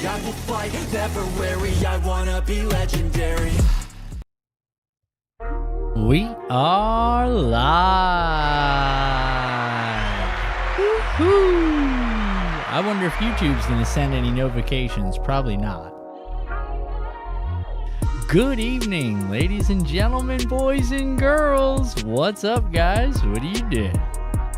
I will fight, never weary, I wanna be legendary. We are live. Woo-hoo. I wonder if YouTube's going to send any notifications. Probably not. Good evening, ladies and gentlemen, boys and girls. What's up, guys? What are you doing?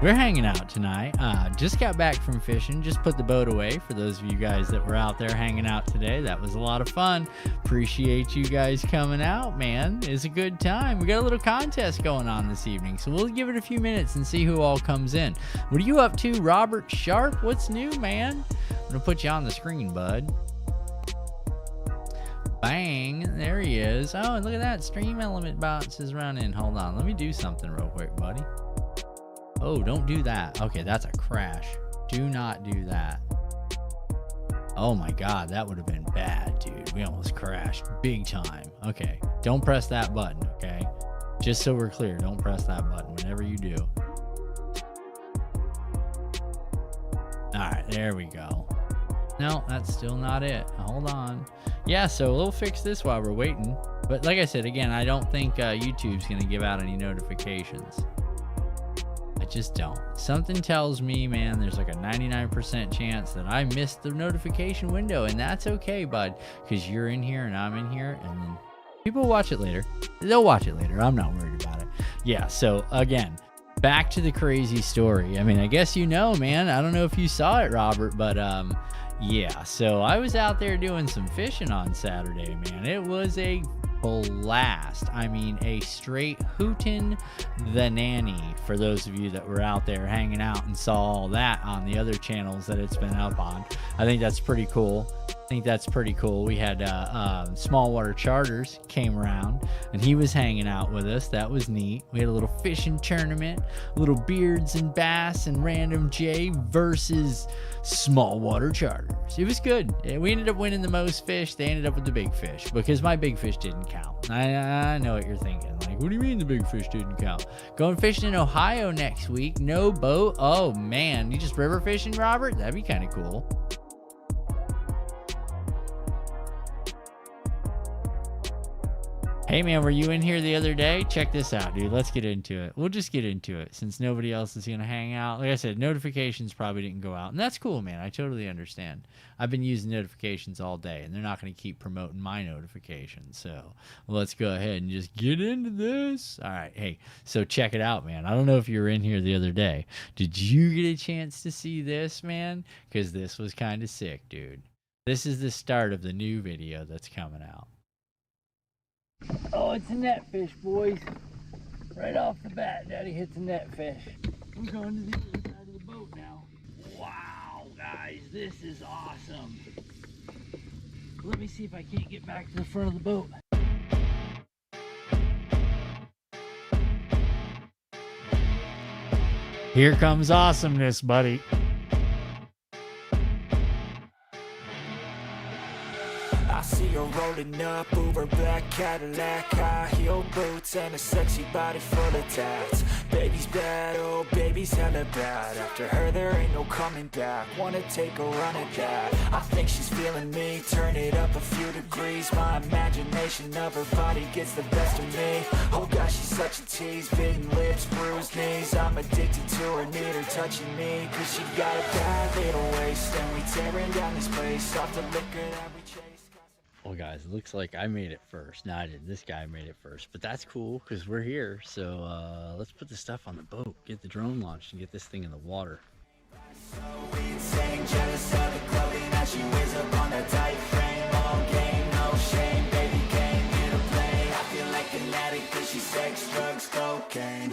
We're hanging out tonight. Just got back from fishing. Just put the boat away for those of you guys that were out there hanging out today. That was a lot of fun. Appreciate you guys coming out, man. It's a good time. We got a little contest going on this evening, so we'll give it a few minutes and see who all comes in. What are you up to, Robert Sharp? What's new, man? I'm going to put you on the screen, bud. Bang. There he is. Oh, and look at that. Stream Element bounces running. Hold on. Let me do something real quick, buddy. Oh, don't do that. Okay, that's a crash. Do not do that. Oh my God, that would have been bad, dude. We almost crashed big time. Okay, don't press that button, okay? Just so we're clear, don't press that button whenever you do. All right, there we go. No, that's still not it. Hold on. Yeah, so we'll fix this while we're waiting. But like I said, again, I don't think YouTube's going to give out any notifications. I just don't. Something tells me, man, there's like a 99% chance that I missed the notification window, and that's okay, bud, because you're in here and I'm in here, and then people watch it later. They'll watch it later. I'm not worried about it. Yeah, so again, back to the crazy story. I mean, I guess you know, man. I don't know if you saw it, Robert, but yeah, so I was out there doing some fishing on Saturday, man. It was a blast. I mean, a straight hootin' the nanny for those of you that were out there hanging out and saw all that on the other channels that it's been up on. I think that's pretty cool. We had Small Water Charters came around and he was hanging out with us. That was neat. We had a little fishing tournament, little Beards and Bass and Random J versus Small Water Charters. It was good. We ended up winning the most fish. They ended up with the big fish because my big fish didn't count. I know what you're thinking. Like, what do you mean the big fish didn't count? Going fishing in Ohio next week. No boat. Oh man, you just river fishing, Robert? That'd be kind of cool. Hey man, were you in here the other day? Check this out, dude. Let's get into it. We'll just get into it since nobody else is going to hang out. Like I said, notifications probably didn't go out. And that's cool, man. I totally understand. I've been using notifications all day, and they're not going to keep promoting my notifications. So let's go ahead and just get into this. All right. Hey, so check it out, man. I don't know if you were in here the other day. Did you get a chance to see this, man? Because this was kind of sick, dude. This is the start of the new video that's coming out. Oh, it's a net fish, boys. Right off the bat, Daddy hits a net fish. We're going to the other side of the boat now. Wow, guys, this is awesome. Let me see if I can't get back to the front of the boat. Here comes awesomeness, buddy. I see her rolling up, Uber black Cadillac, high heel boots and a sexy body full of tats. Baby's bad, oh baby's hella bad. After her there ain't no coming back. Wanna take a run at that. I think she's feeling me, turn it up a few degrees. My imagination of her body gets the best of me. Oh gosh, she's such a tease, bitten lips, bruised knees. I'm addicted to her, need her touching me. Cause she got a bad little waist, and we tearing down this place off the liquor that we chase. Well, guys, it looks like I made it first. No, I didn't. This guy made it first. But that's cool because we're here. So let's put the stuff on the boat, get the drone launched, and get this thing in the water. So insane, jealous of the clothing that she wears up on that tight frame. All game, no shame, baby came here to play. I feel like an addict cause she's sex, drugs, cocaine.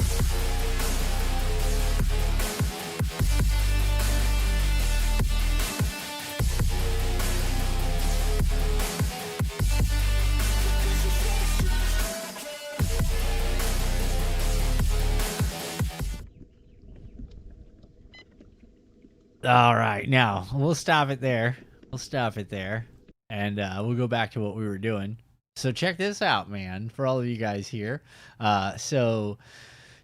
All right, now we'll stop it there. And we'll go back to what we were doing. So check this out, man, for all of you guys here. So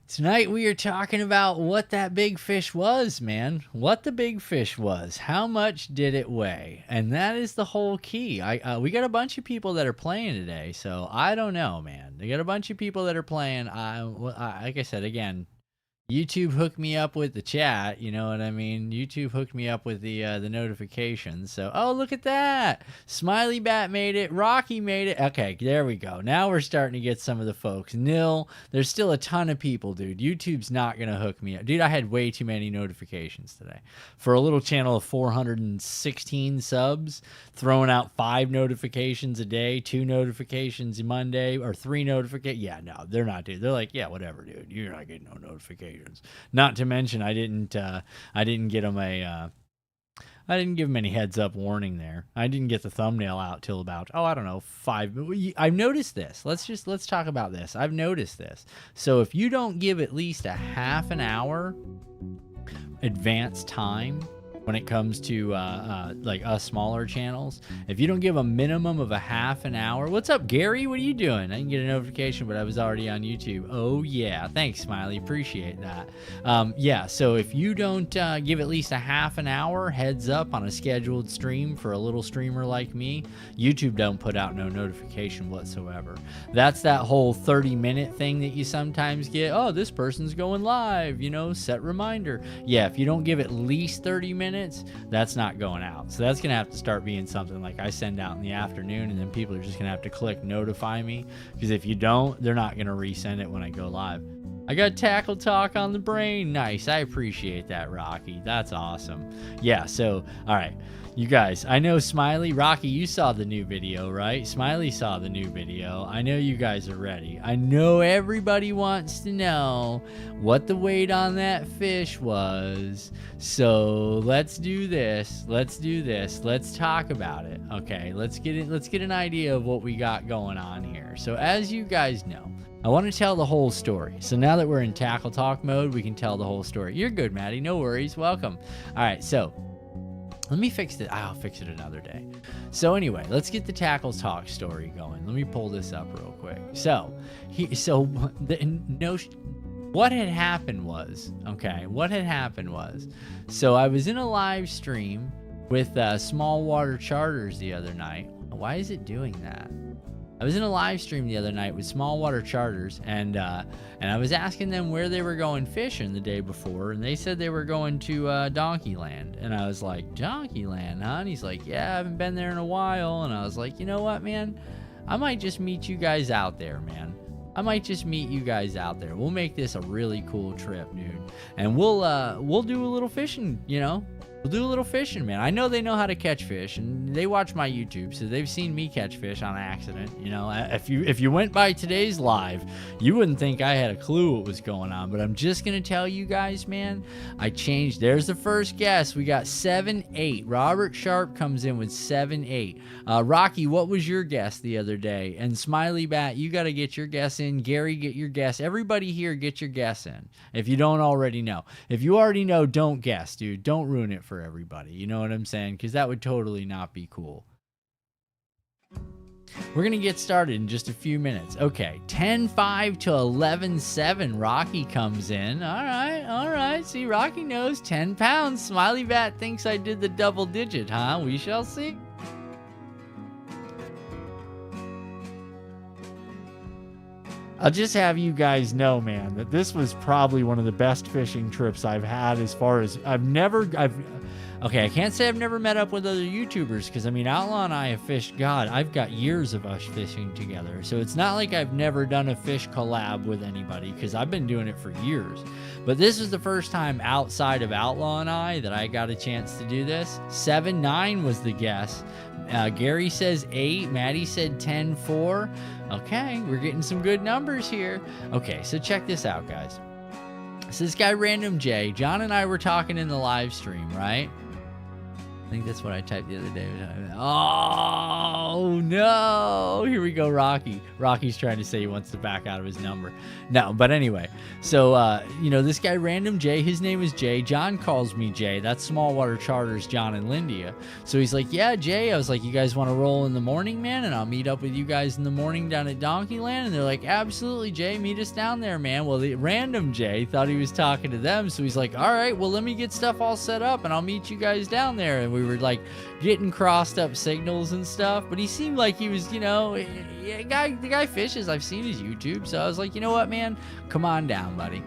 Tonight we are talking about what that big fish was, man. What the big fish was. How much did it weigh? And that is the whole key. We got a bunch of people that are playing today, so I don't know, man. They got a bunch of people that are playing. Like I said, again, YouTube hooked me up with the chat, you know what I mean? YouTube hooked me up with the notifications. So, oh, look at that. Smiley Bat made it. Rocky made it. Okay, there we go. Now we're starting to get some of the folks. Nil. There's still a ton of people, dude. YouTube's not going to hook me up. Dude, I had way too many notifications today. For a little channel of 416 subs, throwing out 5 notifications a day, 2 notifications a Monday, or 3 notifications. Yeah, no, they're not, dude. They're like, yeah, whatever, dude. You're not getting no notifications. Not to mention, I didn't get them I didn't give them any heads up warning there. I didn't get the thumbnail out till about, I don't know, 5. I've noticed this. Let's talk about this. I've noticed this. So if you don't give at least a half an hour advance time when it comes to like us smaller channels, if you don't give a minimum of a half an hour. What's up, Gary? What are you doing? I didn't get a notification, but I was already on YouTube. Oh yeah, thanks, Smiley, appreciate that. Yeah, so if you don't give at least a half an hour heads up on a scheduled stream for a little streamer like me, YouTube don't put out no notification whatsoever. That's that whole 30-minute thing that you sometimes get. Oh, this person's going live, you know, set reminder. Yeah, if you don't give at least 30 minutes, that's not going out. So that's gonna have to start being something like I send out in the afternoon, and then people are just gonna have to click notify me, because if you don't, they're not gonna resend it when I go live. I got Tackle Talk on the brain. Nice. I appreciate that, Rocky. That's awesome. Yeah, so all right, you guys, I know Smiley, Rocky, you saw the new video, right? Smiley saw the new video. I know you guys are ready. I know everybody wants to know what the weight on that fish was. So let's do this. Let's talk about it. Okay, let's get an idea of what we got going on here. So as you guys know, I want to tell the whole story. So now that we're in Tackle Talk mode, we can tell the whole story. You're good, Maddie. No worries. Welcome. All right, so let me fix it. I'll fix it another day. So anyway, let's get the Tackle Talk story going. Let me pull this up real quick. What had happened was, so I was in a live stream with Small Water Charters the other night. Why is it doing that? I was in a live stream the other night with Small Water Charters, and I was asking them where they were going fishing the day before, and they said they were going to Donkeyland. And I was like, Donkeyland, huh? And he's like, yeah, I haven't been there in a while. And I was like, you know what, man? I might just meet you guys out there, man. We'll make this a really cool trip, dude. And we'll do a little fishing, you know? We'll do a little fishing, man. I know they know how to catch fish, and they watch my YouTube, so they've seen me catch fish on accident. You know, if you went by today's live, you wouldn't think I had a clue what was going on. But I'm just gonna tell you guys, man, I changed. There's the first guess. We got 7-8. Robert Sharp comes in with 7-8. Rocky, what was your guess the other day? And Smiley Bat, you got to get your guess in. Gary, get your guess. Everybody here, get your guess in. If you don't already know. If you already know, don't guess, dude. Don't ruin it for everybody. You know what I'm saying? Because that would totally not be cool. We're going to get started in just a few minutes. Okay, 10-5 to 11-7. Rocky comes in. All right. See, Rocky knows 10 pounds. Smiley Bat thinks I did the double digit, huh? We shall see. I'll just have you guys know, man, that this was probably one of the best fishing trips I've had. As far as okay, I can't say I've never met up with other YouTubers, because I mean, Outlaw and I have fished, God, I've got years of us fishing together. So it's not like I've never done a fish collab with anybody, because I've been doing it for years. But this is the first time outside of Outlaw and I that I got a chance to do this. 7-9 was the guess. Gary says 8. Maddie said 10-4. Okay, we're getting some good numbers here. Okay, so check this out, guys. So this guy, Random J, John and I were talking in the live stream, right? I think that's what I typed the other day. Oh, no. Here we go. show Rocky. Rocky's trying to say he wants to back out of his number. No, but anyway. So, you know, this guy, Random Jay, his name is Jay. John calls me Jay. That's Small Water Charters, John and Lindia. So he's like, yeah, Jay. I was like, you guys want to roll in the morning, man? And I'll meet up with you guys in the morning down at Donkeyland. And they're like, absolutely, Jay. Meet us down there, man. Well, the Random Jay thought he was talking to them. So he's like, all right, well, let me get stuff all set up and I'll meet you guys down there. And we were like getting crossed up signals and stuff. But he seemed like he was, you know, the guy fishes. I've seen his YouTube. So I was like, you know what, man? Come on down, buddy.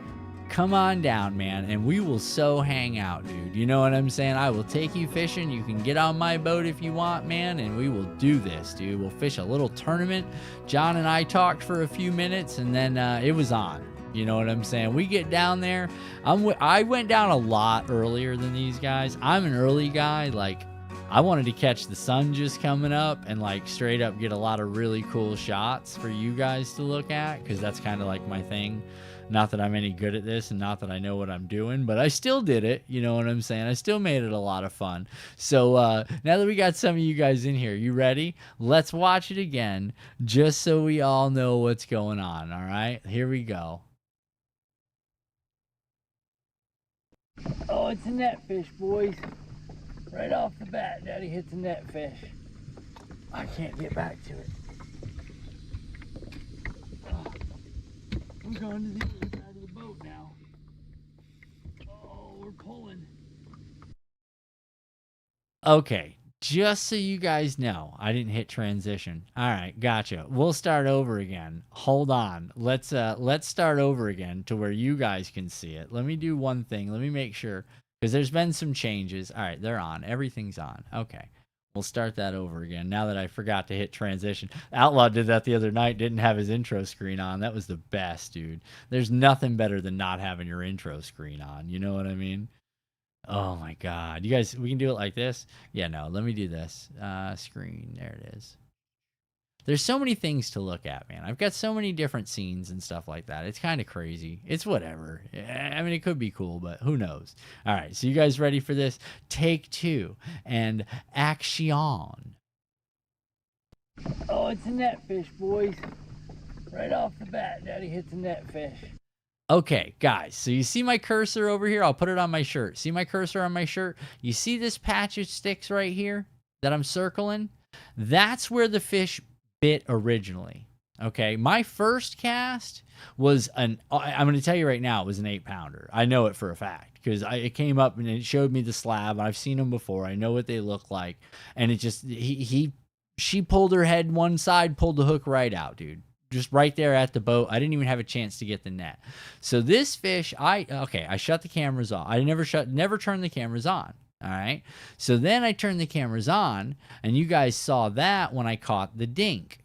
Come on down, man, and we will so hang out, dude. You know what I'm saying? I will take you fishing. You can get on my boat if you want, man, and we will do this, dude. We'll fish a little tournament. John and I talked for a few minutes, and then it was on. You know what I'm saying? We get down there. I went down a lot earlier than these guys. I'm an early guy. Like, I wanted to catch the sun just coming up and like straight up get a lot of really cool shots for you guys to look at, because that's kind of like my thing. Not that I'm any good at this and not that I know what I'm doing, but I still did it. You know what I'm saying? I still made it a lot of fun. So now that we got some of you guys in here, you ready? Let's watch it again just so we all know what's going on. All right, here we go. Oh, it's a netfish, boys. Right off the bat, Daddy hits a netfish. I can't get back to it. Oh, we're going to the other side of the boat now. Oh, we're pulling. Okay, just so you guys know, I didn't hit transition. All right, gotcha. We'll start over again. Hold on. Let's start over again to where you guys can see it. Let me do one thing. Let me make sure, because there's been some changes. All right, they're on. Everything's on. Okay. We'll start that over again now that I forgot to hit transition. Outlaw did that the other night, didn't have his intro screen on. That was the best, dude. There's nothing better than not having your intro screen on. You know what I mean? Oh my God. You guys, we can do it like this? Yeah, no, let me do this. Screen, there it is. There's so many things to look at, man. I've got so many different scenes and stuff like that. It's kind of crazy. It's whatever. I mean, it could be cool, but who knows? All right, so you guys ready for this? Take two and action. Oh, it's a netfish, boys. Right off the bat, Daddy hits a netfish. Okay, guys, so you see my cursor over here? I'll put it on my shirt. See my cursor on my shirt? You see this patch of sticks right here that I'm circling? That's where the fish bit originally. Okay, my first cast was I'm going to tell you right now, it was an 8-pounder. I know it for a fact because it came up and it showed me the slab. I've seen them before. I know what they look like, and it just she pulled her head one side, pulled the hook right out, dude. Just right there at the boat. I didn't even have a chance to get the net. So this fish, I shut the cameras off. I never turned the cameras on. All right. So then I turned the cameras on, and you guys saw that when I caught the dink.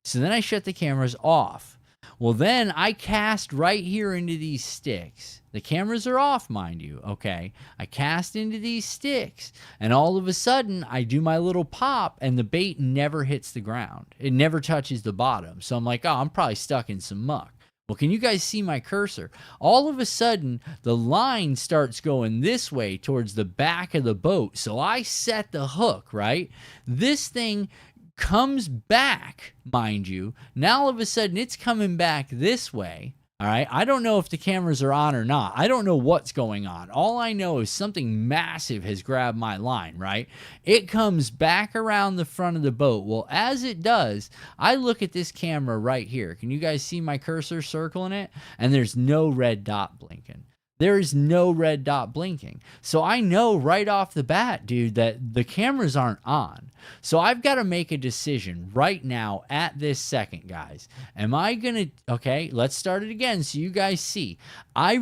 So then I shut the cameras off. Well, then I cast right here into these sticks. The cameras are off, mind you, okay? I cast into these sticks, and all of a sudden, I do my little pop, and the bait never hits the ground. It never touches the bottom. So I'm like, oh, I'm probably stuck in some muck. Well, can you guys see my cursor? All of a sudden, the line starts going this way towards the back of the boat. So I set the hook, right? This thing comes back, mind you. Now all of a sudden it's coming back this way. All right, I don't know if the cameras are on or not. I don't know what's going on. All I know is something massive has grabbed my line, right? It comes back around the front of the boat. Well, as it does, I look at this camera right here. Can you guys see my cursor circling it? And there's no red dot blinking. There is no red dot blinking. So I know right off the bat, dude, that the cameras aren't on. So I've got to make a decision right now at this second, guys. Am I going to, okay, let's start it again so you guys see. I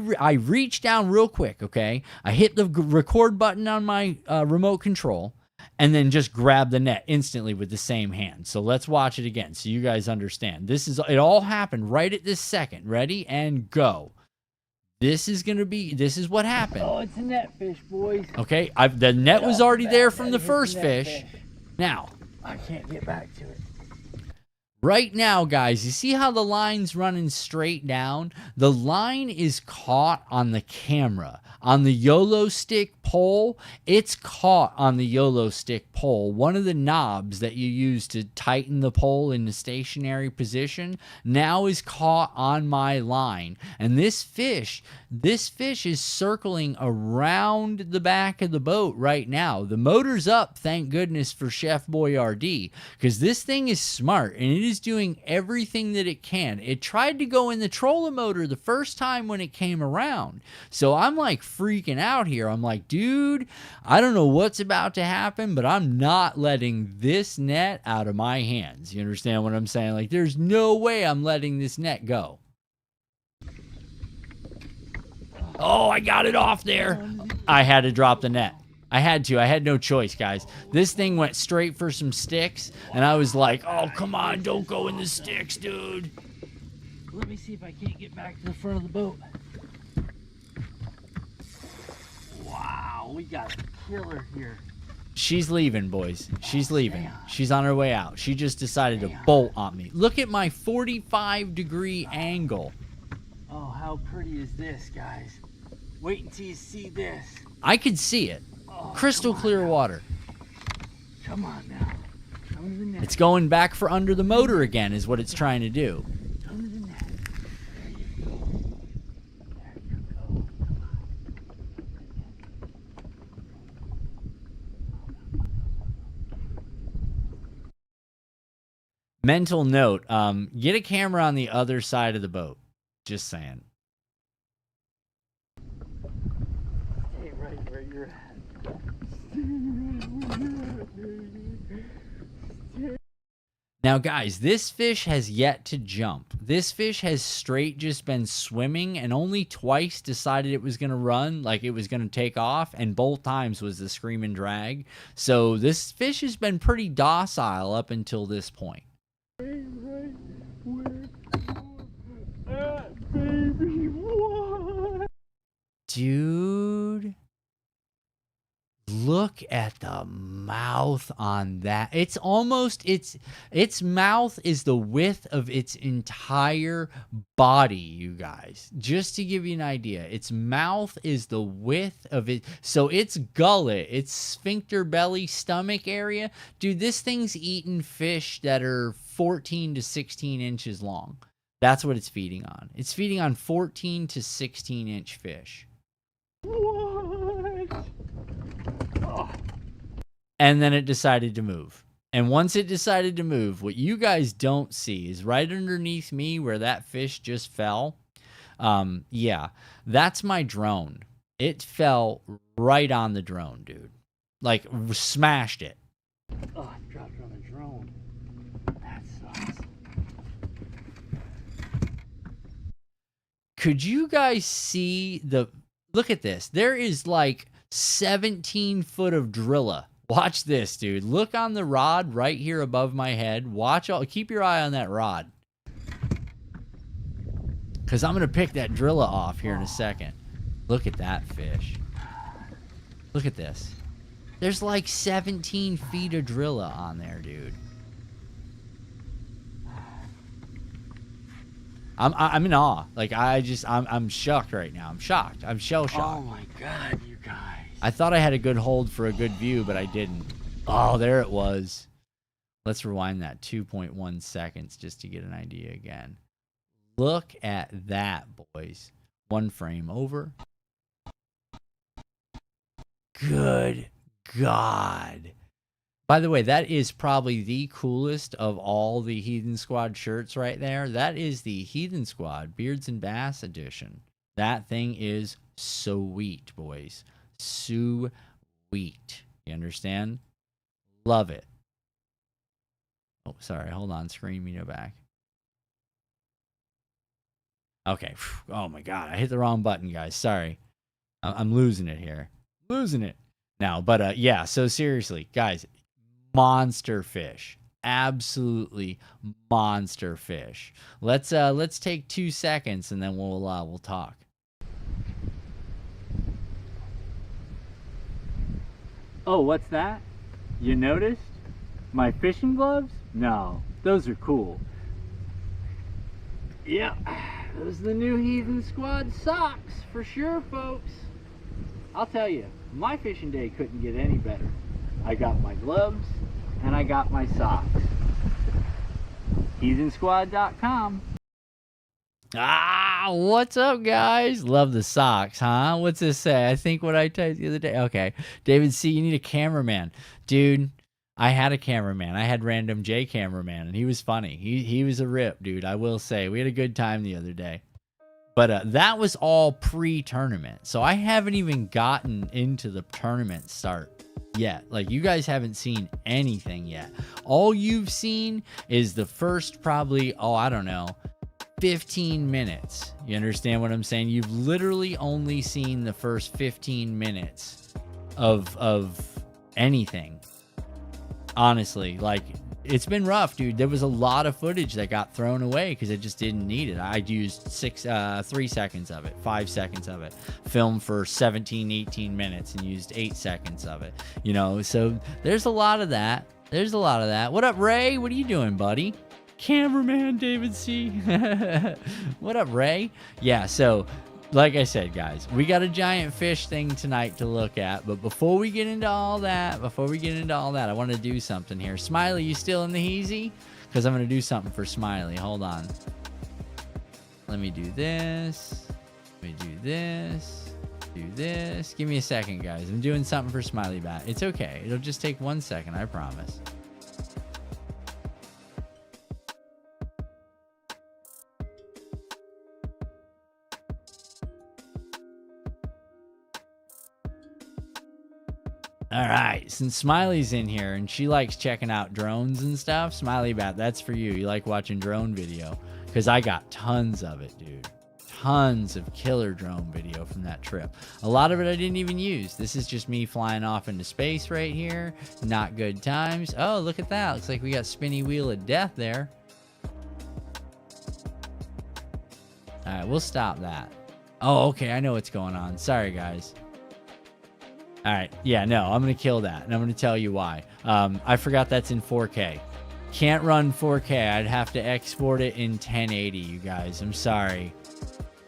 reach down real quick, okay? I hit the record button on my remote control and then just grab the net instantly with the same hand. So let's watch it again so you guys understand. It all happened right at this second. Ready? And go. This is what happened. Oh, it's a netfish, boys. Okay, the net was already there from the first fish. Now, I can't get back to it. Right now, guys, you see how the line's running straight down? The line is caught on the camera. On the YOLO stick pole, it's caught on the YOLO stick pole. One of the knobs that you use to tighten the pole in the stationary position now is caught on my line. And this fish is circling around the back of the boat right now. The motor's up, thank goodness for Chef Boyardee, because this thing is smart and it is doing everything that it can. It tried to go in the trolling motor the first time when it came around. So I'm like freaking out here. I'm like, dude, I don't know what's about to happen, but I'm not letting this net out of my hands. You understand what I'm saying? Like, there's no way I'm letting this net go. Oh, I got it off there. I had to drop the net. I had to. I had no choice, guys. This thing went straight for some sticks, and I was like, oh, come on, don't go in the sticks, dude. Let me see if I can't get back to the front of the boat. Wow, we got a killer here. She's leaving, boys. She's leaving. She's on her way out. She just decided to bolt on me. Look at my 45-degree angle. Oh, how pretty is this, guys? Wait until you see this. I could see it. Oh, crystal clear water. Come on now. Come to the net. It's going back for under the motor again is what it's trying to do. Come to the net. There you go. There you go. Mental note, get a camera on the other side of the boat. Just saying. Stay right where you're at. Now, guys, this fish has yet to jump. This fish has straight just been swimming and only twice decided it was going to run, like it was going to take off, and both times was the scream and drag. So this fish has been pretty docile up until this point. Right where you're at, baby. What? Dude. Look at the mouth on that. It's almost, its mouth is the width of its entire body, you guys. Just to give you an idea, its mouth is the width of it. So its gullet, its sphincter belly stomach area, dude, this thing's eating fish that are 14 to 16 inches long. That's what it's feeding on. It's feeding on 14 to 16 inch fish. What? Oh. And then it decided to move. And once it decided to move, what you guys don't see is right underneath me where that fish just fell. Yeah, that's my drone. It fell right on the drone, dude. Like, smashed it. Oh, I dropped it on the drone. That sucks. Could you guys see the... Look at this. There is like 17 foot of Drilla. Watch this, dude. Look on the rod right here above my head. Watch all. Keep your eye on that rod. Because I'm going to pick that Drilla off here in a second. Look at that fish. Look at this. There's like 17 feet of Drilla on there, dude. I'm in awe. Like, I'm shocked right now. I'm shocked. I'm shell shocked. Oh my God, you guys. I thought I had a good hold for a good view, but I didn't. Oh, there it was. Let's rewind that 2.1 seconds just to get an idea again. Look at that, boys. One frame over. Good God. By the way, that is probably the coolest of all the Heathen Squad shirts right there. That is the Heathen Squad Beards and Bass edition. That thing is sweet, boys. Sweet. You understand? Love it. Oh, sorry. Hold on. Screen me back. Okay. Oh, my God. I hit the wrong button, guys. Sorry. I'm losing it here. Losing it now. But, yeah. So, seriously, guys. Monster fish. Absolutely monster fish. Let's take 2 seconds and then we'll talk. Oh, what's that? You noticed? My fishing gloves? No, those are cool. Yep, those are the new Heathen Squad socks for sure, folks. I'll tell you, my fishing day couldn't get any better. I got my gloves and I got my socks. HeathenSquad.com. Ah, what's up, guys? Love the socks, huh? What's this say? I think what I typed the other day. Okay, David C., you need a cameraman. Dude, I had a cameraman. I had Random J cameraman, and he was funny. He was a rip, dude, I will say. We had a good time the other day. But that was all pre-tournament, so I haven't even gotten into the tournament start yet. Like, you guys haven't seen anything yet. All you've seen is the first probably, I don't know, 15 minutes. You understand what I'm saying? You've literally only seen the first 15 minutes of anything. Honestly, like, it's been rough, dude. There was a lot of footage that got thrown away because I just didn't need it. I used 3 seconds of it, 5 seconds of it, filmed for 17, 18 minutes and used 8 seconds of it, you know? So there's a lot of that. There's a lot of that. What up, Ray? What are you doing, buddy? Cameraman David C. What up, Ray? Yeah, so like I said, guys, we got a giant fish thing tonight to look at. But before we get into all that, I want to do something here. Smiley, you still in the heezy? Because I'm going to do something for Smiley. Hold on. Let me do this. Let me do this. Do this. Give me a second, guys. I'm doing something for Smiley Bat. It's okay. It'll just take 1 second, I promise. All right, since Smiley's in here and she likes checking out drones and stuff, Smiley Bat, that's for you. You like watching drone video? Because I got tons of it, dude. Tons of killer drone video from that trip. A lot of it I didn't even use. This is just me flying off into space right here. Not good times. Oh, look at that. Looks like we got spinny wheel of death there. All right, we'll stop that. Oh, okay, I know what's going on. Sorry, guys. All right, yeah, no, I'm going to kill that, and I'm going to tell you why. I forgot that's in 4K. Can't run 4K. I'd have to export it in 1080, you guys. I'm sorry.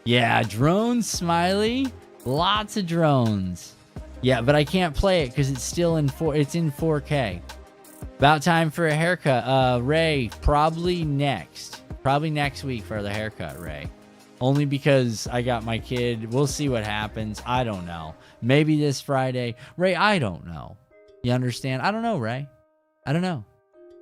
Yeah, drones, Smiley. Lots of drones. Yeah, but I can't play it because it's still in 4K. About time for a haircut. Ray, probably next week for the haircut, Ray. Only because I got my kid. We'll see what happens. I don't know. Maybe this Friday. Ray, I don't know. You understand? I don't know, Ray. I don't know.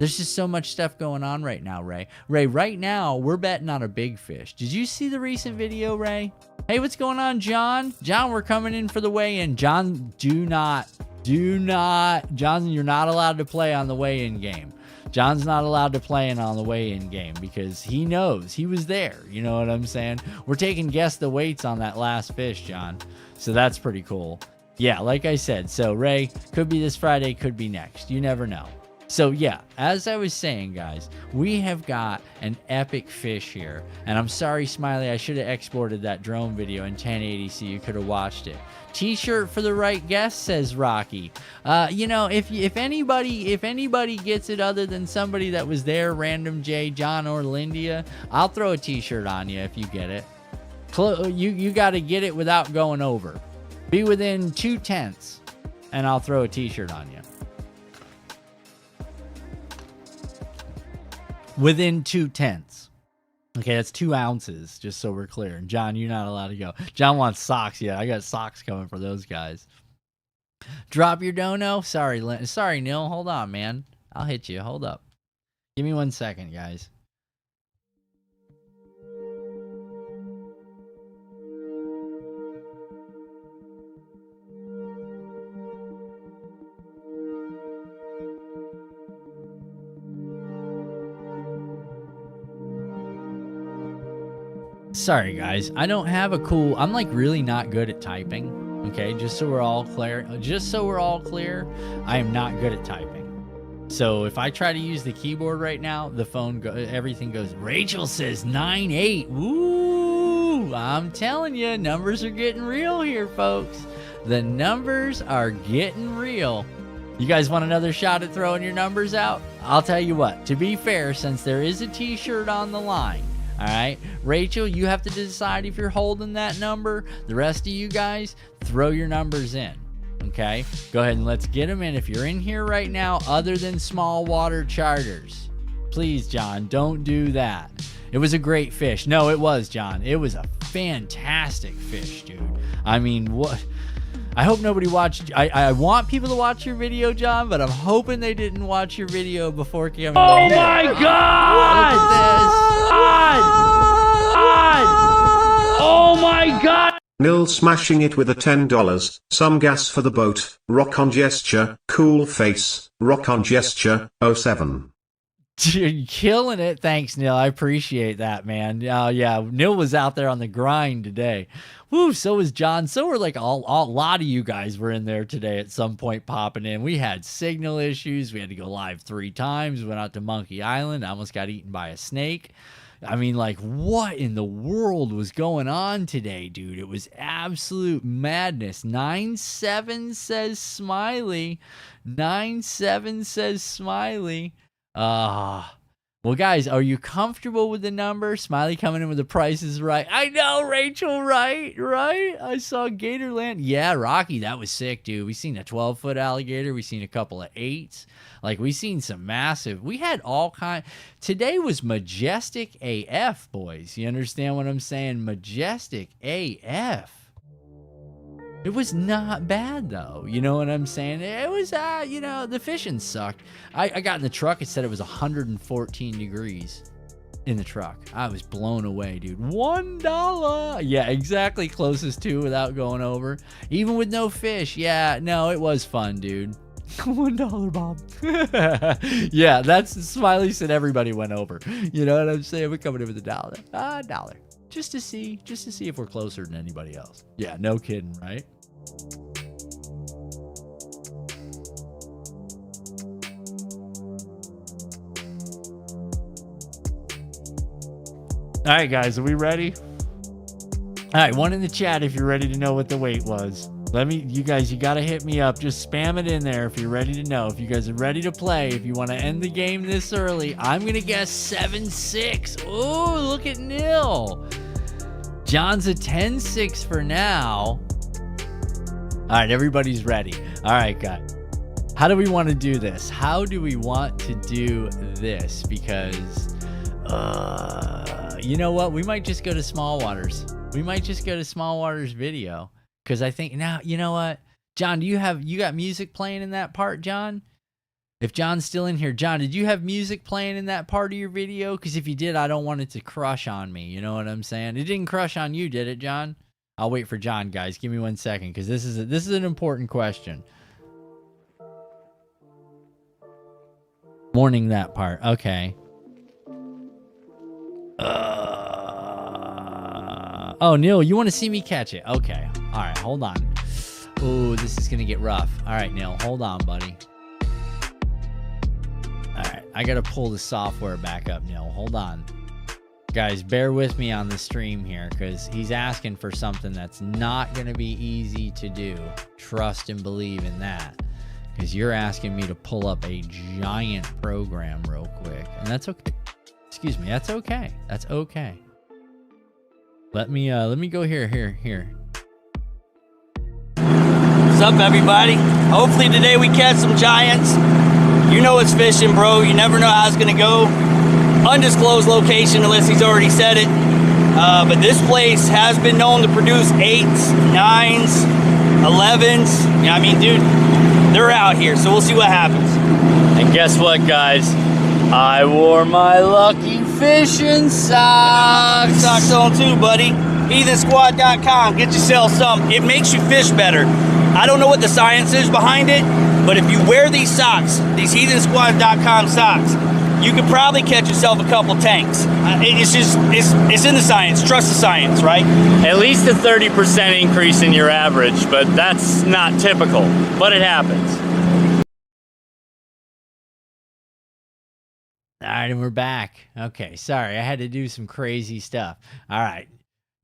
There's just so much stuff going on right now, Ray. Ray, right now, we're betting on a big fish. Did you see the recent video, Ray? Hey, what's going on, John? John, we're coming in for the weigh-in. John, John, you're not allowed to play on the weigh-in game. John's not allowed to play in on the weigh-in game because he knows he was there. You know what I'm saying? We're taking guess the weights on that last fish, John. So that's pretty cool. Yeah, like I said, so Ray, could be this Friday, could be next. You never know. So yeah, as I was saying, guys, we have got an epic fish here. And I'm sorry, Smiley, I should have exported that drone video in 1080 so you could have watched it. T-shirt for the right guest, says Rocky. You know, if anybody gets it other than somebody that was there, Random J, John, or Lindia, I'll throw a T-shirt on you if you get it. You got to get it without going over. Be within 2/10, and I'll throw a T-shirt on you. Within 2/10. Okay, that's 2 ounces, just so we're clear. And John, you're not allowed to go. John wants socks. Yeah, I got socks coming for those guys. Drop your dono. Sorry, Neil. Hold on, man. I'll hit you. Hold up. Give me 1 second, guys. Sorry, guys. I don't have a cool... I'm, like, really not good at typing. Okay, just so we're all clear. I am not good at typing. So if I try to use the keyboard right now, the phone everything goes. Rachel says 9-8. Woo! I'm telling you, numbers are getting real here, folks. The numbers are getting real. You guys want another shot at throwing your numbers out? I'll tell you what. To be fair, since there is a T-shirt on the line, All right, Rachel, you have to decide if you're holding that number. The rest of you guys, throw your numbers in. Okay, go ahead and let's get them in. If you're in here right now, other than small water charters, please, John, don't do that. It was a great fish. No, it was, John. It was a fantastic fish, dude. I mean, what? I hope nobody watched. I want people to watch your video, John, but I'm hoping they didn't watch your video before coming. Oh my God! Look at God! Oh my God! Nil smashing it with a $10. Some gas for the boat. Rock on gesture. Cool face. Rock on gesture. 07. You're killing it. Thanks, Neil. I appreciate that, man. Yeah, Neil was out there on the grind today. Woo, so was John. So were like a lot of you guys were in there today at some point popping in. We had signal issues. We had to go live 3 times. We went out to Monkey Island. I almost got eaten by a snake. I mean, like, what in the world was going on today, dude? It was absolute madness. 9-7 says Smiley. 9-7 says Smiley. Well, guys, are you comfortable with the number? Smiley coming in with the prices right. I know, Rachel, right? I saw Gatorland. Yeah, Rocky, that was sick, dude. We seen a 12-foot alligator. We seen a couple of 8s. Like, we seen some massive. We had all kind. Today was majestic AF, boys. You understand what I'm saying? Majestic AF. It was not bad, though. You know what I'm saying? It was, you know, the fishing sucked. I got in the truck. It said it was 114 degrees in the truck. I was blown away, dude. $1. Yeah, exactly. Closest to without going over. Even with no fish. Yeah, no, it was fun, dude. $1, Bob. Yeah, that's Smiley said everybody went over. You know what I'm saying? We're coming in with $1. $1. Just to see if we're closer than anybody else. Yeah, no kidding, right? All right, guys, are we ready? All right, one in the chat if you're ready to know what the weight was. You guys, you got to hit me up. Just spam it in there if you're ready to know. If you guys are ready to play, if you want to end the game this early, I'm going to guess 7-6. Ooh, look at Neil. John's a 10-6 for now. All right, everybody's ready. All right, guys. How do we want to do this? How do we want to do this? Because, you know what? We might just go to Small Waters. We might just go to Small Waters video. Because I think now, you know what? John, you got music playing in that part, John? If John's still in here, John, did you have music playing in that part of your video? Because if you did, I don't want it to crush on me. You know what I'm saying? It didn't crush on you, did it, John? I'll wait for John, guys. Give me 1 second, because this is an important question. Mourning that part. Okay. Oh, Neil, you want to see me catch it? Okay. All right, hold on. Oh, this is going to get rough. All right, Neil, hold on, buddy. All right, I got to pull the software back up, Neil. Hold on. Guys, bear with me on the stream here because he's asking for something that's not going to be easy to do. Trust and believe in that because you're asking me to pull up a giant program real quick. And that's okay. Excuse me. That's okay. That's okay. Let me go here. What's up, everybody? Hopefully today we catch some giants. You know it's fishing, bro. You never know how it's gonna go. Undisclosed location unless he's already said it. But this place has been known to produce 8s, 9s, 11s. Yeah, I mean, dude, they're out here, so we'll see what happens. And guess what, guys? I wore my lucky fishing socks. Socks on too, buddy. Heathensquad.com. Get yourself some. It makes you fish better. I don't know what the science is behind it, but if you wear these socks, these Heathensquad.com socks, you could probably catch yourself a couple tanks. It's in the science. Trust the science, right? At least a 30% increase in your average, but that's not typical. But it happens. All right, and we're back. Okay, sorry, I had to do some crazy stuff. All right,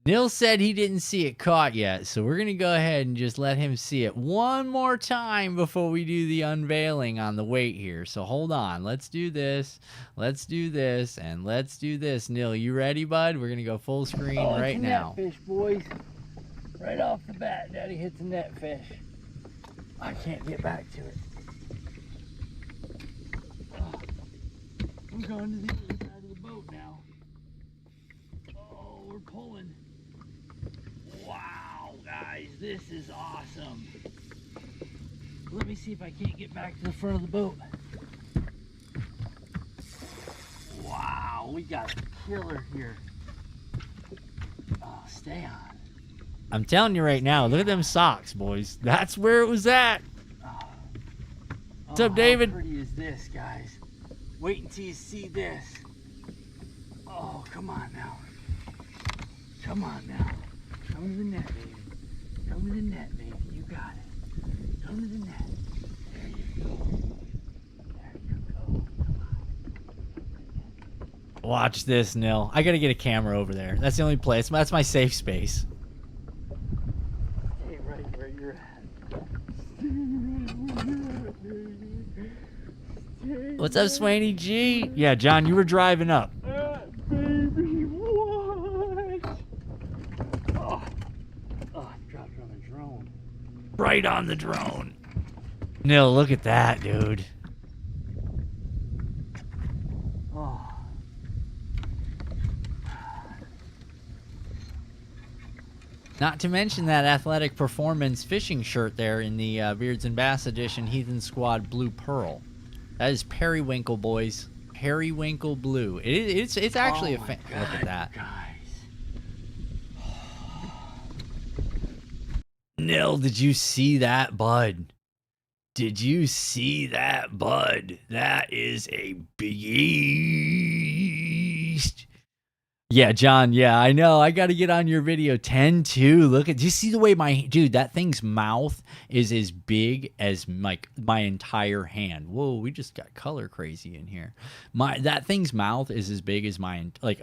Neil said he didn't see it caught yet, so we're going to go ahead and just let him see it one more time before we do the unveiling on the weight here. So hold on. Let's do this. Let's do this. And let's do this. Neil, you ready, bud? We're going to go full screen right now. Fish, boys. Right off the bat, Daddy hits a net fish. I can't get back to it. I'm going to the other side of the boat now. Oh, we're pulling. Wow, guys, this is awesome. Let me see if I can't get back to the front of the boat. Wow, we got a killer here. Oh, stay on. I'm telling you right now, look at them socks, boys. That's where it was at. What's up, David? How pretty is this, guys? Wait until you see this. Oh, come on now. Come on now. Come to the net, baby. Come to the net, baby. You got it. Come to the net. There you go. There you go. Come on. Watch this, Neil. I got to get a camera over there. That's the only place. That's my safe space. Stay right where you're at. What's up, Swaney G? Yeah, John, you were driving up. Baby, what? Oh, I dropped it on the drone. Right on the drone. Neil, look at that, dude. Oh. Not to mention that athletic performance fishing shirt there in the Beards and Bass Edition Heathen Squad Blue Pearl. That is periwinkle, boys. Periwinkle blue. It's actually oh look God, at that. Guys. Nil, did you see that, bud? Did you see that, bud? That is a beast. Yeah, John, yeah, I know. I got to get on your video 10-2. Look at, do you see the way dude, that thing's mouth is as big as like my entire hand. Whoa, we just got color crazy in here. That thing's mouth is as big as mine. Like,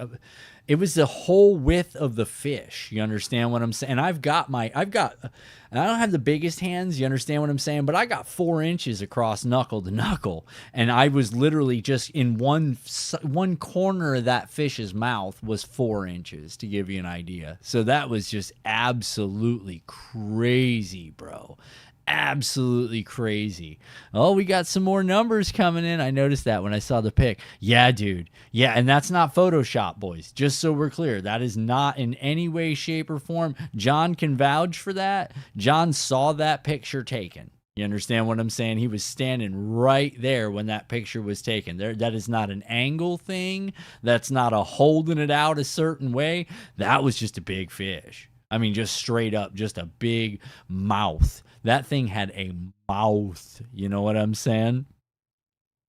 it was the whole width of the fish. You understand what I'm saying? And I don't have the biggest hands. You understand what I'm saying? But I got 4 inches across knuckle to knuckle. And I was literally just in one corner of that fish's mouth was 4 inches, to give you an idea. So that was just absolutely crazy, bro. Absolutely crazy. Oh, we got some more numbers coming in. I noticed that when I saw the pic. Yeah, dude. Yeah, and that's not Photoshop, boys. Just so we're clear. That is not in any way, shape, or form. John can vouch for that. John saw that picture taken. You understand what I'm saying? He was standing right there when that picture was taken. That is not an angle thing. That's not a holding it out a certain way. That was just a big fish. I mean, just straight up, just a big mouth. That thing had a mouth. You know what I'm saying?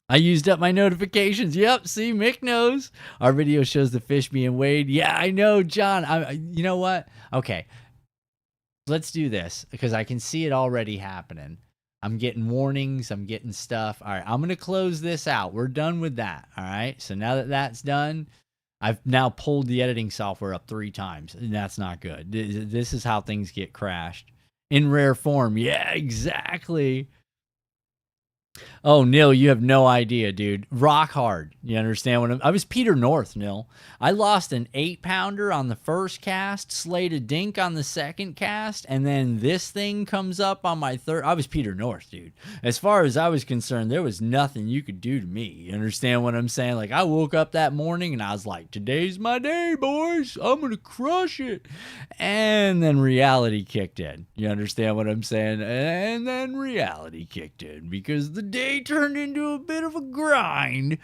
I used up my notifications. Yep, see, Mick knows. Our video shows the fish being weighed. Yeah, I know, John. You know what? Okay, let's do this because I can see it already happening. I'm getting warnings. I'm getting stuff. All right, I'm going to close this out. We're done with that. All right, so now that that's done, I've now pulled the editing software up 3 times, and that's not good. This is how things get crashed. In rare form. Yeah, exactly. Oh, Neil, you have no idea, dude. Rock hard. You understand what I was Peter North, Neil. I lost an 8-pounder on the first cast, slayed a dink on the second cast, and then this thing comes up on my third. I was Peter North, dude. As far as I was concerned, there was nothing you could do to me. You understand what I'm saying? Like, I woke up that morning and I was like, today's my day, boys. I'm going to crush it. And then reality kicked in. You understand what I'm saying? And then reality kicked in because the day turned into a bit of a grind.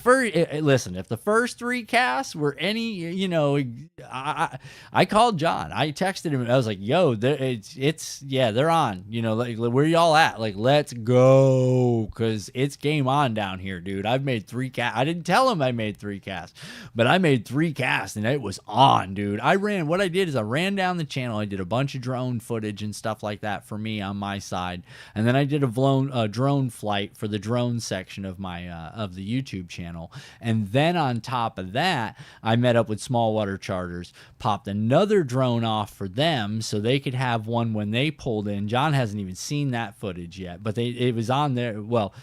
Listen, if the first 3 casts were any, you know, I called John. I texted him. I was like, yo, they're on. You know, like, where y'all at? Like, let's go, because it's game on down here, dude. I've made 3 casts. I didn't tell him I made 3 casts, but I made 3 casts, and it was on, dude. What I did is I ran down the channel. I did a bunch of drone footage and stuff like that for me on my side, and then I did a drone flight flight for the drone section of my of the YouTube channel. And then on top of that, I met up with Small Water Charters, popped another drone off for them so they could have one when they pulled in. John hasn't even seen that footage yet, but it was on there. Well,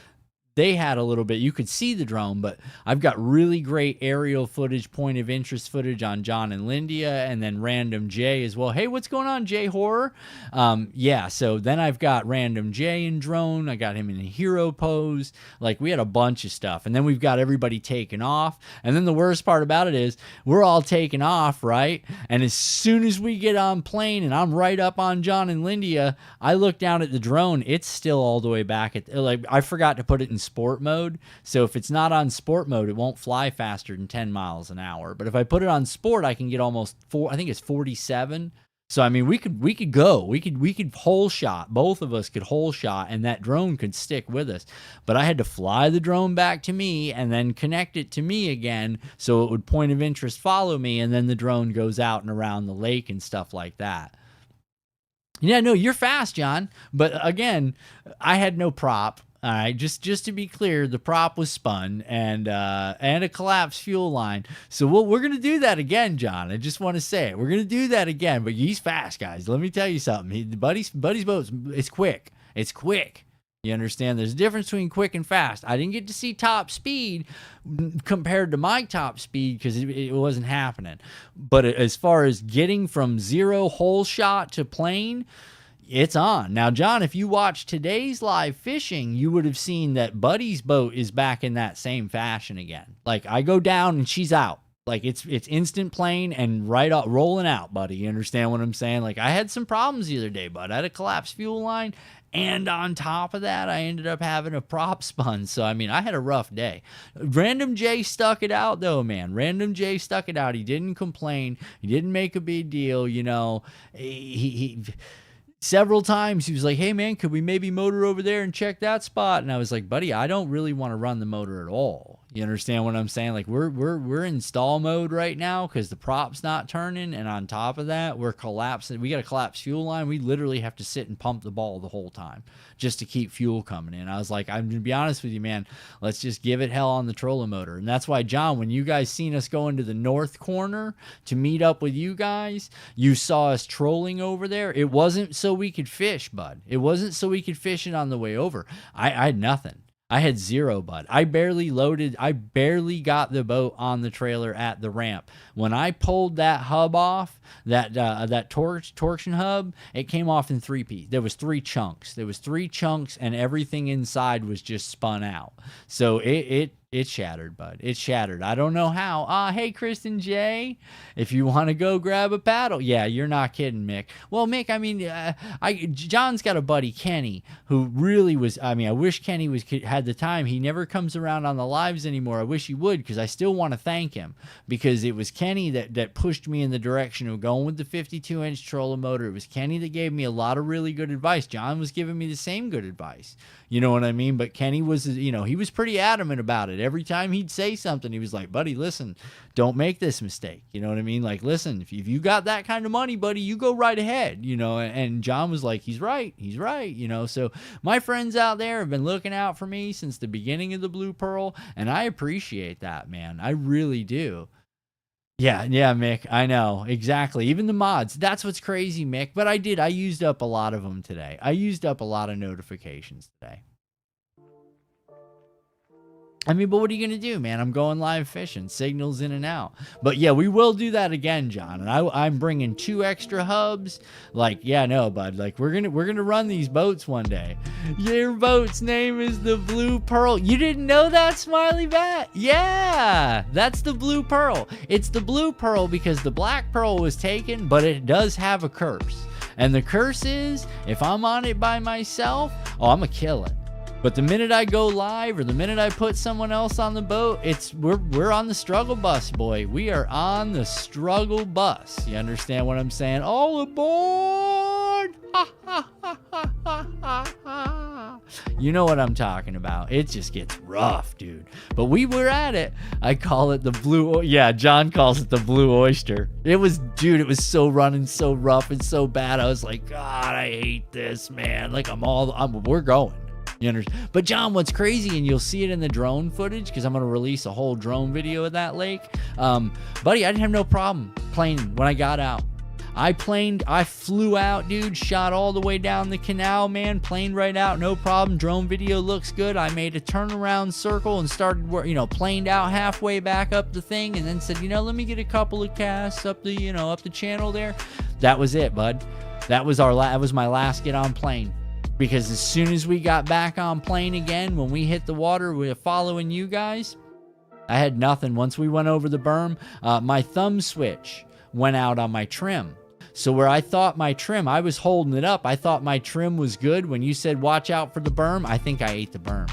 they had a little bit, you could see the drone, but I've got really great aerial footage, point of interest footage on John and Lindia, and then Random J as well. Hey, what's going on, J Horror? Yeah, so then I've got Random J in drone. I got him in a hero pose. Like, we had a bunch of stuff. And then we've got everybody taking off. And then the worst part about it is we're all taking off, right? And as soon as we get on plane and I'm right up on John and Lindia, I look down at the drone. It's still all the way back at, like, I forgot to put it in sport mode. So if it's not on sport mode, it won't fly faster than 10 miles an hour. But if I put it on sport, I can get almost I think it's 47. So I mean, we could go. We could hole shot. Both of us could hole shot, and that drone could stick with us. But I had to fly the drone back to me and then connect it to me again, so it would point of interest follow me, and then the drone goes out and around the lake and stuff like that. Yeah, no, you're fast, John. But again, I had no prop. All right, just to be clear, the prop was spun and a collapsed fuel line. So we're gonna do that again, John. I just want to say it. We're gonna do that again. But he's fast, guys. Let me tell you something. Buddy's boat, it's quick. It's quick. You understand? There's a difference between quick and fast. I didn't get to see top speed compared to my top speed because it wasn't happening. But as far as getting from zero hole shot to plane, it's on. Now, John, if you watch today's live fishing, you would have seen that Buddy's boat is back in that same fashion again. Like, I go down and she's out. Like, it's instant plane and right up, rolling out, buddy. You understand what I'm saying? Like, I had some problems the other day, bud. I had a collapsed fuel line, and on top of that, I ended up having a prop spun. So, I mean, I had a rough day. Random J stuck it out, though, man. Random J stuck it out. He didn't complain. He didn't make a big deal, you know. He several times he was like, hey man, could we maybe motor over there and check that spot? And I was like, buddy, I don't really want to run the motor at all. You understand what I'm saying? Like, we're in stall mode right now because the prop's not turning, and on top of that, we're collapsing. We got a collapsed fuel line. We literally have to sit and pump the ball the whole time just to keep fuel coming in. I was like, I'm gonna be honest with you, man, let's just give it hell on the trolling motor. And that's why, John, when you guys seen us go into the north corner to meet up with you guys, you saw us trolling over there. It wasn't so we could fish, bud. It wasn't so we could fish it on the way over. I had nothing. I had zero, bud. I barely got the boat on the trailer at the ramp. When I pulled that hub off, that torsion hub, it came off in 3 pieces. There was 3 chunks. And everything inside was just spun out. So it shattered, bud. It shattered. I don't know how. Hey, Kristen J, if you want to go grab a paddle. Yeah, you're not kidding, Mick. Well, Mick, I mean, John's got a buddy, Kenny, who really was, I mean, I wish Kenny had the time. He never comes around on the lives anymore. I wish he would, because I still want to thank him, because it was Kenny that pushed me in the direction of going with the 52-inch trolling motor. It was Kenny that gave me a lot of really good advice. John was giving me the same good advice. You know what I mean? But Kenny was, you know, he was pretty adamant about it. Every time he'd say something, he was like, buddy, listen, don't make this mistake. You know what I mean? Like, listen, if you got that kind of money, buddy, you go right ahead, you know. And John was like, he's right, you know. So my friends out there have been looking out for me since the beginning of the Blue Pearl, and I appreciate that, man. I really do. Yeah, Mick, I know, exactly. Even the mods, that's what's crazy, Mick. But I used up a lot of them today. I used up a lot of notifications today. I mean, but what are you going to do, man? I'm going live fishing, signals in and out. But yeah, we will do that again, John. And I'm bringing 2 extra hubs. Like, yeah, no, bud. Like, we're gonna run these boats one day. Your boat's name is the Blue Pearl. You didn't know that, Smiley Bat? Yeah, that's the Blue Pearl. It's the Blue Pearl because the Black Pearl was taken, but it does have a curse. And the curse is, if I'm on it by myself, I'm gonna kill it. But the minute I go live, or the minute I put someone else on the boat, we're on the struggle bus, boy. We are on the struggle bus. You understand what I'm saying? All aboard! You know what I'm talking about. It just gets rough, dude. But we were at it. I call it the blue. Yeah, John calls it the Blue Oyster. It was so running so rough and so bad. I was like, God, I hate this, man. Like we're going. You understand? But John, what's crazy, and you'll see it in the drone footage because I'm going to release a whole drone video of that lake. Buddy, I didn't have no problem planing when I got out. I flew out, dude, shot all the way down the canal, man, planed right out, no problem. Drone video looks good. I made a turnaround circle and started, planed out halfway back up the thing, and then said, let me get a couple of casts up the, up the channel there. That was it, bud. That was my last get on plane. Because as soon as we got back on plane again, when we hit the water, we were following you guys. I had nothing. Once we went over the berm, my thumb switch went out on my trim. So where I thought my trim, I was holding it up. I thought my trim was good. When you said, watch out for the berm, I think I ate the berm.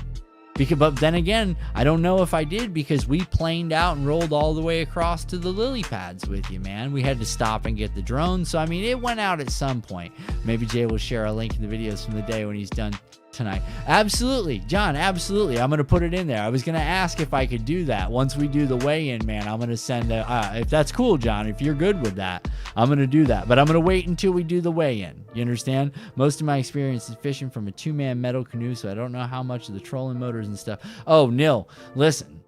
But then again, I don't know if I did because we planed out and rolled all the way across to the lily pads with you, man. We had to stop and get the drone. So, I mean, it went out at some point. Maybe Jay will share a link to the videos from the day when he's done tonight. Absolutely, John, absolutely. I'm going to put it in there. I was going to ask if I could do that. Once we do the weigh-in, man, I'm going to send if that's cool, John, if you're good with that, I'm going to do that. But I'm going to wait until we do the weigh-in. You understand? Most of my experience is fishing from a 2-man metal canoe, so I don't know how much of the trolling motors and stuff. Oh, Nil, listen.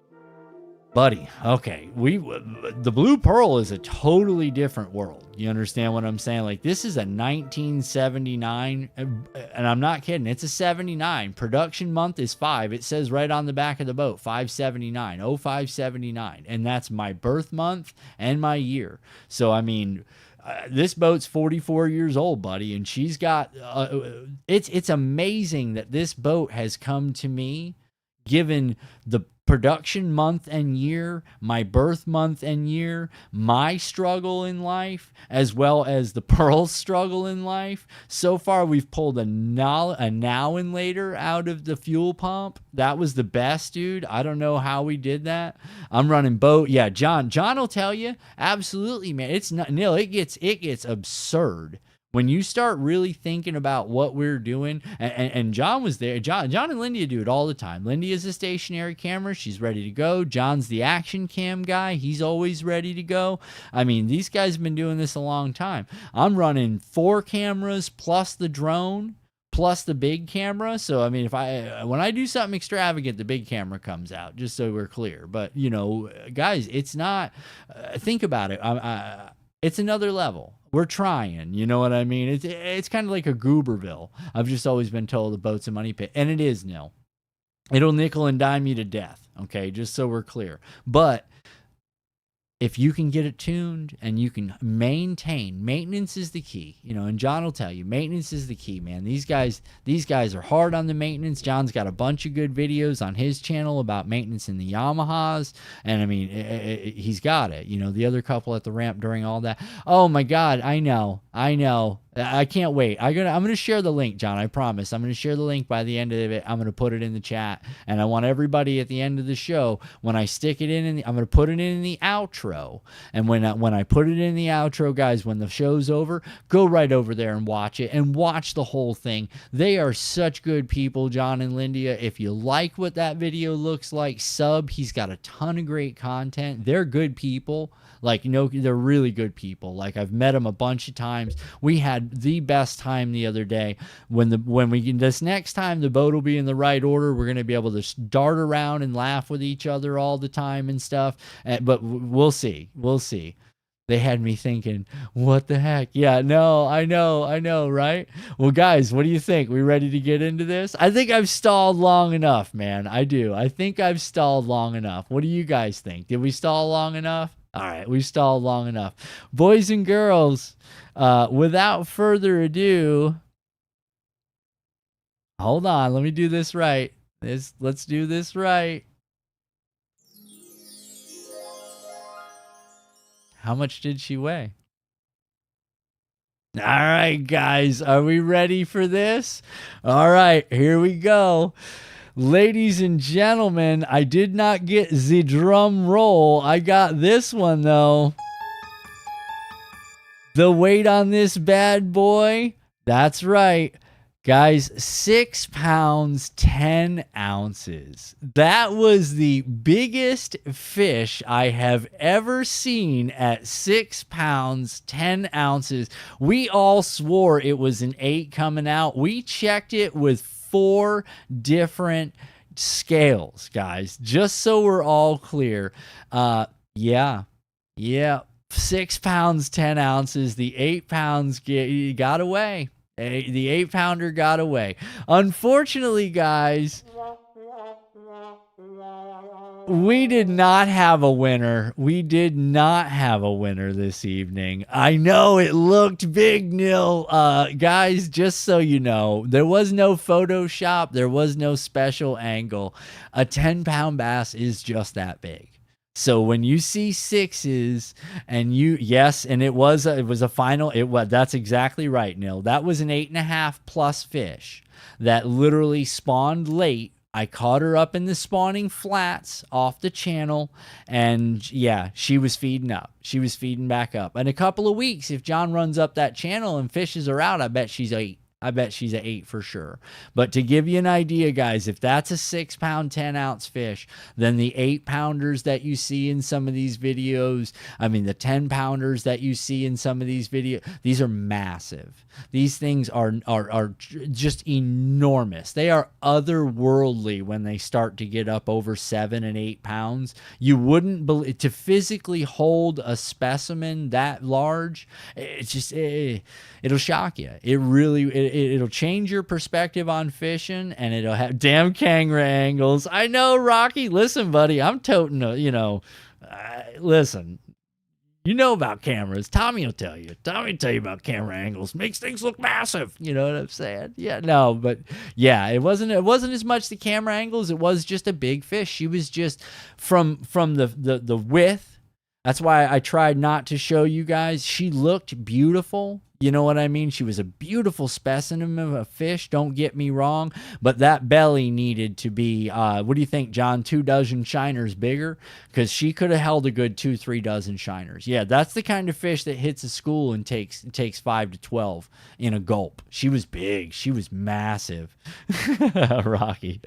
Buddy, okay, the Blue Pearl is a totally different world. You understand what I'm saying? Like, this is a 1979, and I'm not kidding. It's a 79. Production month is 5. It says right on the back of the boat, 579, 0579, and that's my birth month and my year. So, I mean, this boat's 44 years old, buddy, and she's got, it's amazing that this boat has come to me, given the production month and year, my birth month and year, my struggle in life, as well as the Pearl's struggle in life. So far, we've pulled a now and later out of the fuel pump. That was the best, dude. I don't know how we did that. I'm running boat. Yeah, John will tell you. Absolutely, man. It's not, Neil, it gets absurd. When you start really thinking about what we're doing, and John was there. John and Lindy do it all the time. Lindy is a stationary camera. She's ready to go. John's the action cam guy. He's always ready to go. I mean, these guys have been doing this a long time. I'm running 4 cameras plus the drone plus the big camera. So, I mean, when I do something extravagant, the big camera comes out, just so we're clear. But, guys, it's not, think about it. It's another level. We're trying, you know what I mean? It's kind of like a Gooberville. I've just always been told the boat's a money pit, and it is, Nil. It'll nickel and dime you to death, okay? Just so we're clear. But if you can get it tuned and you can maintenance is the key, and John will tell you, maintenance is the key, man. These guys are hard on the maintenance. John's got a bunch of good videos on his channel about maintenance in the Yamahas. And I mean, he's got it, the other couple at the ramp during all that. Oh my God. I know. I can't wait. I'm gonna share the link, John. I promise. I'm gonna share the link by the end of it. I'm gonna put it in the chat, and I want everybody at the end of the show, when I stick it in, I'm gonna put it in the outro. And when I put it in the outro, guys, when the show's over, go right over there and watch it, and watch the whole thing. They are such good people, John and Lindia. If you like what that video looks like, sub. He's got a ton of great content. They're good people. Like, they're really good people. Like, I've met them a bunch of times. We had the best time the other day. This next time the boat will be in the right order, we're going to be able to dart around and laugh with each other all the time and stuff. But we'll see. They had me thinking, what the heck? Yeah, no, I know, right? Well, guys, what do you think? We ready to get into this? I think I've stalled long enough, man. I do. I think I've stalled long enough. What do you guys think? Did we stall long enough? All right, we stalled long enough. Boys and girls, without further ado, hold on, let me do this right. Let's do this right. How much did she weigh? All right, guys, are we ready for this? All right, here we go. Ladies and gentlemen, I did not get the drum roll. I got this one, though. The weight on this bad boy, that's right. Guys, 6 pounds, 10 ounces. That was the biggest fish I have ever seen at 6 pounds, 10 ounces. We all swore it was an 8 coming out. We checked it with 4 different scales, guys, just so we're all clear. Yeah, 6 pounds 10 ounces. The 8 pounds got away. The 8-pounder got away. Unfortunately, guys, we did not have a winner. We did not have a winner this evening. I know it looked big, Nil. Guys, just so you know, there was no Photoshop. There was no special angle. A 10-pound bass is just that big. So when you see 6s and it was a final, that's exactly right, Nil. That was an 8.5 plus fish that literally spawned late. I caught her up in the spawning flats off the channel, and yeah, she was feeding up. She was feeding back up. In a couple of weeks, if John runs up that channel and fishes her out, I bet she's 8. I bet she's an 8 for sure. But to give you an idea, guys, if that's a 6-pound, 10-ounce fish, then the 8-pounders that you see in some of these videos, I mean, the 10-pounders that you see in some of these videos, these are massive. These things are just enormous. They are otherworldly when they start to get up over 7 and 8 pounds. You wouldn't believe, to physically hold a specimen that large, it's just, it'll shock you. It really, it'll change your perspective on fishing, and it'll have damn Kangra angles. I know, Rocky. Listen, buddy, I'm toting listen. You know about cameras. Tommy will tell you. Tommy will tell you about camera angles. Makes things look massive. You know what I'm saying? Yeah, no, but yeah, it wasn't as much the camera angles. It was just a big fish. She was just from the width. That's why I tried not to show you guys. She looked beautiful. You know what I mean? She was a beautiful specimen of a fish, don't get me wrong, but that belly needed to be, what do you think, John, 2 dozen shiners bigger? Because she could have held a good 2-3 dozen shiners. Yeah, that's the kind of fish that hits a school and takes 5 to 12 in a gulp. She was big. She was massive. Rocky.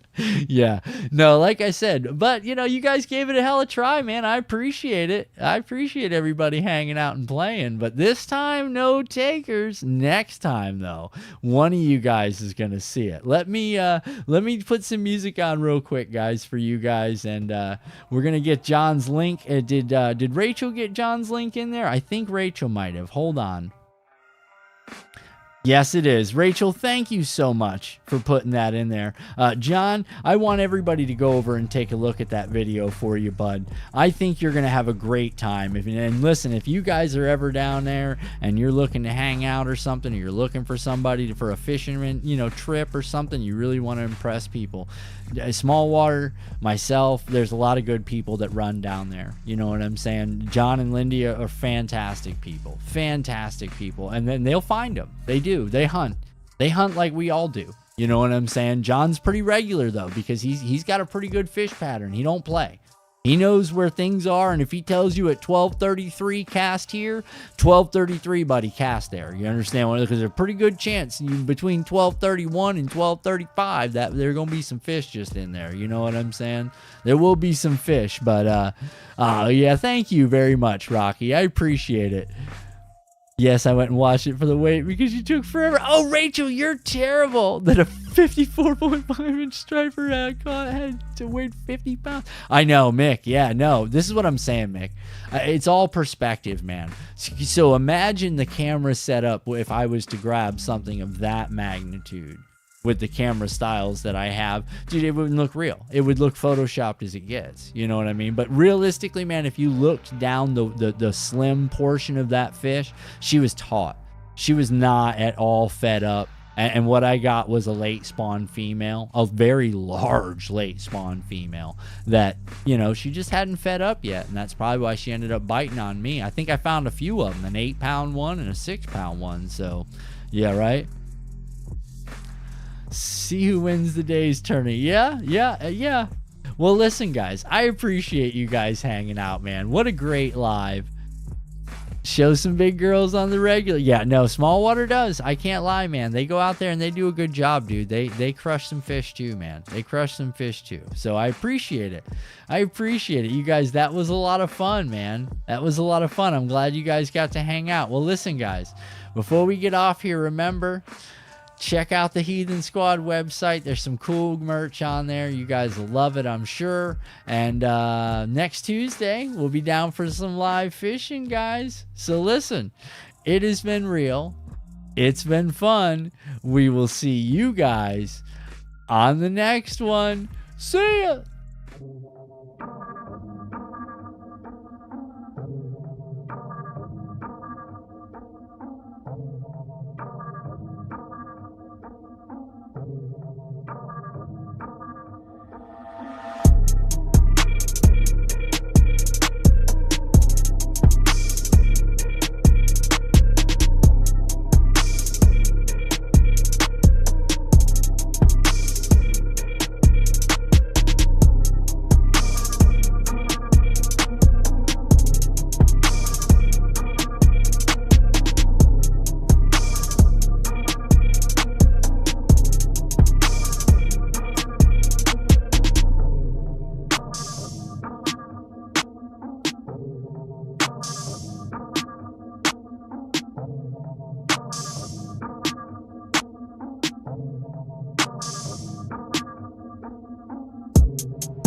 Yeah. No, like I said, but, you guys gave it a hell of a try, man. I appreciate it. I appreciate everybody hanging out and playing, but this time, no take. Next time, though, one of you guys is gonna see it. Let me put some music on real quick, guys, for you guys, and we're gonna get John's link. Did Rachel get John's link in there? I think Rachel might have. Hold on. Yes, it is. Rachel, thank you so much for putting that in there. John, I want everybody to go over and take a look at that video for you, bud. I think you're going to have a great time. And listen, if you guys are ever down there and you're looking to hang out or something, or you're looking for somebody for a fishing, trip or something, you really want to impress people. Small water, myself, there's a lot of good people that run down there. You know what I'm saying? John and Lindy are fantastic people. Fantastic people. And then they'll find them. They do. They hunt. They hunt like we all do. You know what I'm saying? John's pretty regular, though, because he's got a pretty good fish pattern. He don't play. He knows where things are, and if he tells you at 12:33 cast here, 12:33, buddy, cast there. You understand? Because there's a pretty good chance between 12:31 and 12:35 that there are going to be some fish just in there. You know what I'm saying? There will be some fish, but yeah, thank you very much, Rocky. I appreciate it. Yes, I went and watched it for the weight because you took forever. Oh, Rachel, you're terrible. That a 54.5-inch striper had to weigh 50 pounds. I know, Mick. Yeah, no, this is what I'm saying, Mick. It's all perspective, man. So imagine the camera setup if I was to grab something of that magnitude with the camera styles that I have. Dude, it wouldn't look real. It would look photoshopped as it gets. You know what I mean? But realistically, man, if you looked down the slim portion of that fish, she was taut. She was not at all fed up. And what I got was a late spawn female, a very large late spawn female that, she just hadn't fed up yet. And that's probably why she ended up biting on me. I think I found a few of them, an 8-pound one and a 6-pound one. So, yeah, right? See who wins the day's tourney. Yeah. Well, listen, guys, I appreciate you guys hanging out, man. What a great live. Show some big girls on the regular. Yeah, no, Small Water does. I can't lie, man. They go out there and they do a good job, dude. They crush some fish too, man. They crush some fish too. So I appreciate it. You guys, that was a lot of fun, man. That was a lot of fun. I'm glad you guys got to hang out. Well, listen, guys, before we get off here, remember check out the Heathen Squad website. There's some cool merch on there. You guys will love it, I'm sure. And next Tuesday, we'll be down for some live fishing, guys. So listen, it has been real. It's been fun. We will see you guys on the next one. See ya.